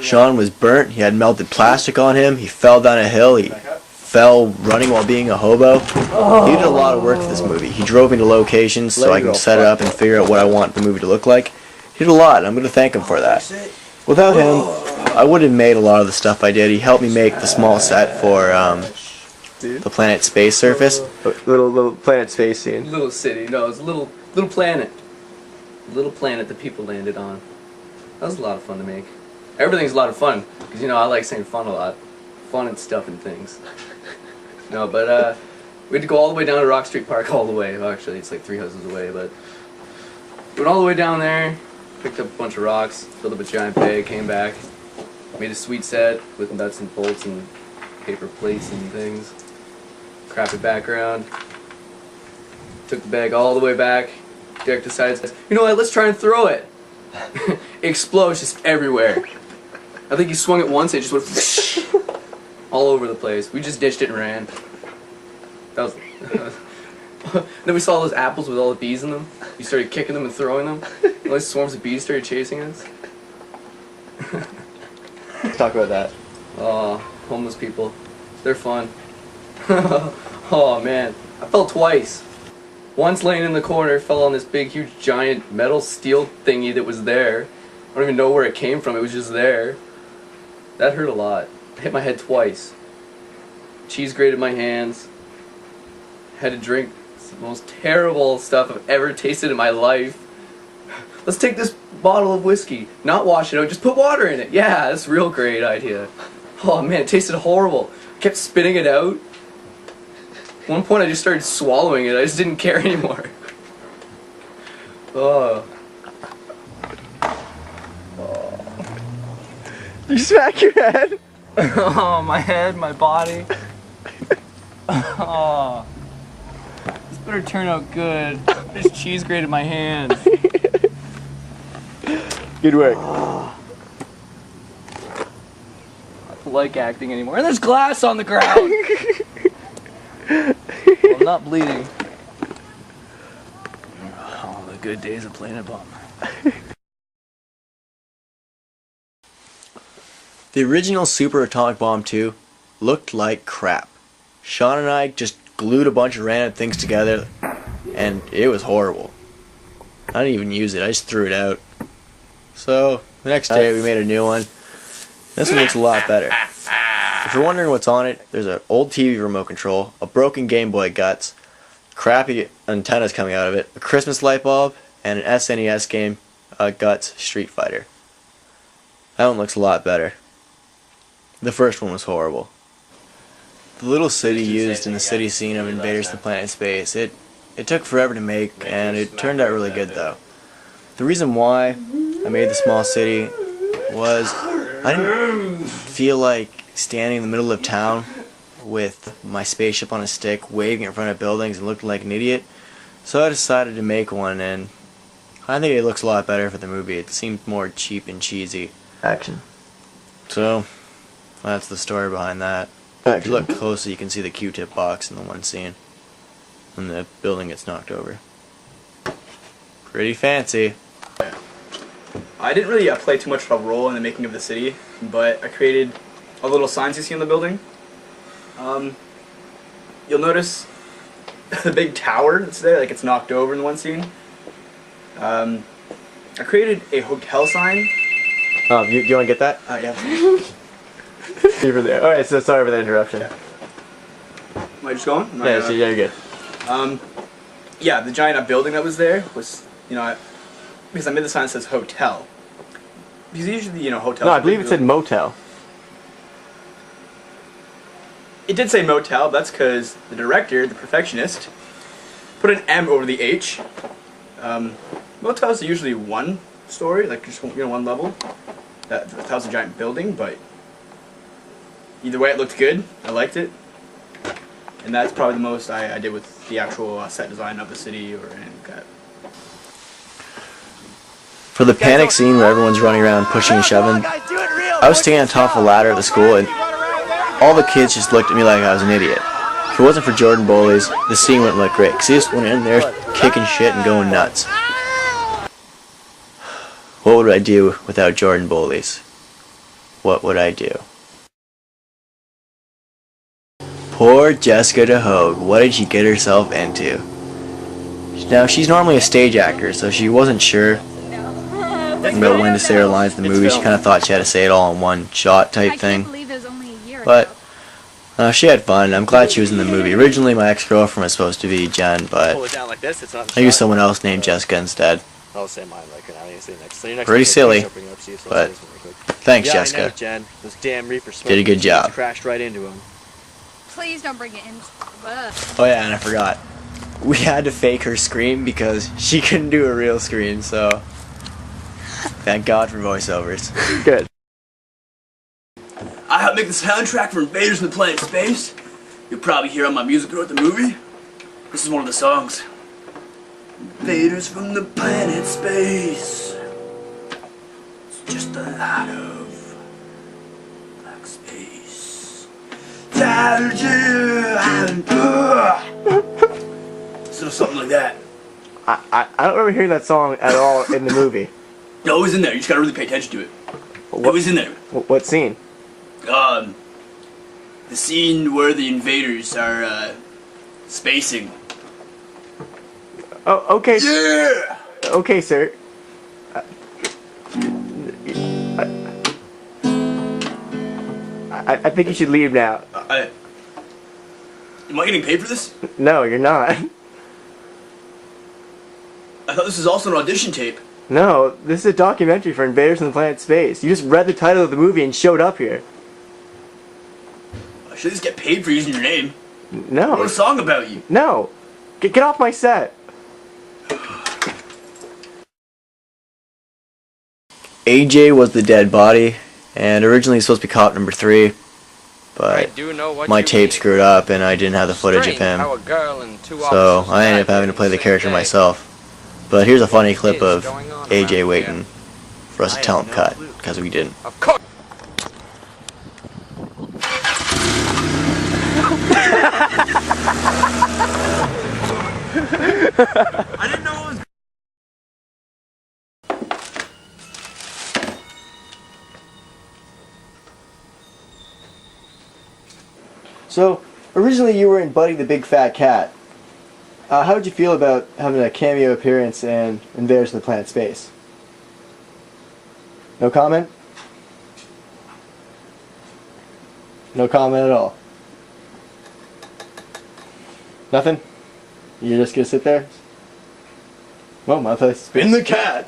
Sean was burnt, he had melted plastic on him, he fell down a hill, he fell running while being a hobo. He did a lot of work for this movie. He drove me to locations so I can set it up and figure out what I want the movie to look like. He did a lot, and I'm going to thank him for that. Without him, I wouldn't have made a lot of the stuff I did. He helped me make the small set for the planet space surface. Little planet space scene. Little city, no, it's a little planet. Little planet that people landed on. That was a lot of fun to make. Everything's a lot of fun, because, you know, I like saying fun a lot. Fun and stuff and things. No, but we had to go all the way down to Rock Street Park, all the way. Well, actually, it's like 3 houses away, but went all the way down there, picked up a bunch of rocks, filled up a giant bag, came back, made a sweet set with nuts and bolts and paper plates and things. Crappy background. Took the bag all the way back. Derek decides, you know what, let's try and throw it. It explodes just everywhere. I think he swung it once, it just went all over the place. We just ditched it and ran. That was. Then we saw those apples with all the bees in them. We started kicking them and throwing them. And all these swarms of bees started chasing us. Let's talk about that. Oh, homeless people. They're fun. Oh man, I fell twice. Once laying in the corner, fell on this big, huge, giant metal steel thingy that was there. I don't even know where it came from, it was just there. That hurt a lot. I hit my head twice. Cheese grated my hands. Had to drink the most terrible stuff I've ever tasted in my life. Let's take this bottle of whiskey, not wash it out, just put water in it. Yeah, that's a real great idea. Oh man, it tasted horrible. I kept spitting it out. At one point I just started swallowing it, I just didn't care anymore. Oh. You smack your head? Oh, my head, my body. Oh. This better turn out good. This cheese grated my hands. Good work. Oh. I don't like acting anymore. And there's glass on the ground! Well, I'm not bleeding. Oh, the good days of playing a bum. The original Super Atomic Bomb 2 looked like crap. Sean and I just glued a bunch of random things together, and it was horrible. I didn't even use it, I just threw it out. So, the next day we made a new one. This one looks a lot better. If you're wondering what's on it, there's an old TV remote control, a broken Game Boy Guts, crappy antennas coming out of it, a Christmas light bulb, and an SNES game, Guts Street Fighter. That one looks a lot better. The first one was horrible. The little city used in the city scene of Invaders from Planet Space, it took forever to make, and it turned out really good though. The reason why I made the small city was I didn't feel like standing in the middle of town with my spaceship on a stick, waving in front of buildings and looking like an idiot. So I decided to make one, and I think it looks a lot better for the movie. It seemed more cheap and cheesy. Action. So, that's the story behind that. Action. If you look closely, you can see the Q-tip box in the one scene when the building gets knocked over. Pretty fancy. I didn't really play too much of a role in the making of the city, but I created a little signs you see on the building. You'll notice the big tower that's there, like it's knocked over in one scene. I created a hotel sign. Oh, do you want to get that? Yeah. Alright, so sorry for the interruption. Yeah. Am I just going? Yeah, you're good. Yeah, the giant building that was there was, you know, because I made the sign that says hotel. Because usually, you know, hotels... No, I believe it said motel. It did say motel, but that's because the director, the perfectionist, put an M over the H. Motels are usually one story, like just one level. That was a giant building, but either way, it looked good. I liked it, and that's probably the most I did with the actual set design of the city or anything like that. For the panic scene where everyone's running around pushing and shoving, I was standing on top of a ladder at the school, and all the kids just looked at me like I was an idiot. If it wasn't for Jordan Bowley's, the scene wouldn't look great, because he just went in there kicking shit and going nuts. What would I do without Jordan Bowley's? what would I do? Poor Jessica DeHogue, what did she get herself into? Now, she's normally a stage actor, so she wasn't sure about when to say her lines in the movie. She kind of thought she had to say it all in one shot type thing. But she had fun. I'm glad she was in the movie. Originally, my ex-girlfriend was supposed to be Jen, but I used someone else named Jessica instead. I'll say mine like an next. So your next Pretty silly, but thanks, Jessica. Jen. Those damn reefer Did a good job. Crashed right into him. Please don't bring it in. Oh yeah, and I forgot. We had to fake her scream because she couldn't do a real scream, so thank God for voiceovers. Good. I helped make the soundtrack for Invaders from the Planet Space. You'll probably hear on my music throughout the movie. This is one of the songs. Invaders from the planet Space. It's just a lot of black space. So something like that. I don't remember hearing that song at all in the movie. No, it was in there. You just gotta really pay attention to it. It was in there. What scene? The scene where the invaders are spacing. Oh, okay. Yeah. Okay, sir. I think you should leave now. Am I getting paid for this? No, you're not. I thought this was also an audition tape. No, this is a documentary for Invaders from the Planet Space. You just read the title of the movie and showed up here. I should at least get paid for using your name. I No. wrote a song about you. No. Get off my set. AJ was the dead body, and originally supposed to be cop number 3, but my tape screwed up and I didn't have the footage of him, so I ended up having to play the character myself. But here's a funny clip of AJ waiting for us to tell him cut, because we didn't. Of course. I didn't know it was. So, originally you were in Buddy the Big Fat Cat. How did you feel about having a cameo appearance in Invaders from the Planet Space? No comment? No comment at all? Nothing? You're just gonna sit there? Well, my place. Spin the cat!